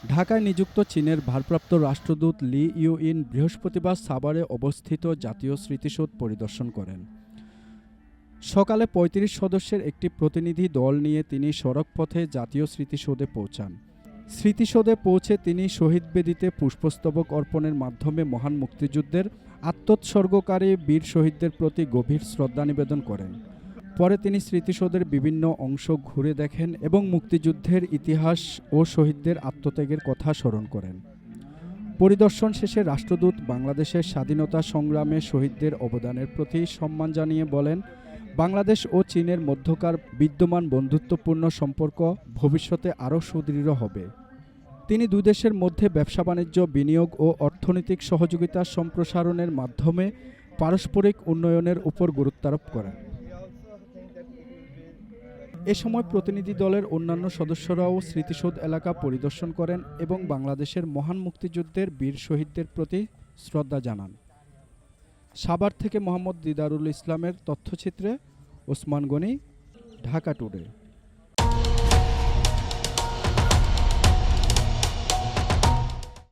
ঢাকায় নিযুক্ত চীনের ভারপ্রাপ্ত রাষ্ট্রদূত লি ইউইন বৃহস্পতিবার সাভারে অবস্থিত জাতীয় স্মৃতিসৌধ পরিদর্শন করেন। সকালে ৩৫ সদস্যের একটি প্রতিনিধি দল নিয়ে তিনি সড়কপথে জাতীয় স্মৃতিসৌধে পৌঁছান। স্মৃতিসৌধে পৌঁছে তিনি শহীদ বেদিতে পুষ্পস্তবক অর্পণের মাধ্যমে মহান মুক্তিযুদ্ধের আত্মোৎসর্গকারী বীর শহীদদের প্রতি গভীর শ্রদ্ধা নিবেদন করেন। পরে তিনি স্মৃতিসৌধের বিভিন্ন অংশ ঘুরে দেখেন এবং মুক্তিযুদ্ধের ইতিহাস ও শহীদদের আত্মত্যাগের কথা স্মরণ করেন। পরিদর্শন শেষে রাষ্ট্রদূত বাংলাদেশের স্বাধীনতা সংগ্রামে শহীদদের অবদানের প্রতি সম্মান জানিয়ে বলেন, বাংলাদেশ ও চীনের মধ্যকার বিদ্যমান বন্ধুত্বপূর্ণ সম্পর্ক ভবিষ্যতে আরও সুদৃঢ় হবে। তিনি দুই দেশের মধ্যে ব্যবসা-বাণিজ্য, বিনিয়োগ ও অর্থনৈতিক সহযোগিতা সম্প্রসারণের মাধ্যমে পারস্পরিক উন্নয়নের উপর গুরুত্বারোপ করেন। এ সময় প্রতিনিধি দলের অন্যান্য সদস্যরাও স্মৃতিসৌধ এলাকা পরিদর্শন করেন এবং বাংলাদেশের মহান মুক্তিযুদ্ধের বীর শহীদদের প্রতি শ্রদ্ধা জানান। সাভার থেকে মোহাম্মদ দিদারুল ইসলামের তথ্যচিত্রে ওসমান গনি, ঢাকা টুডে।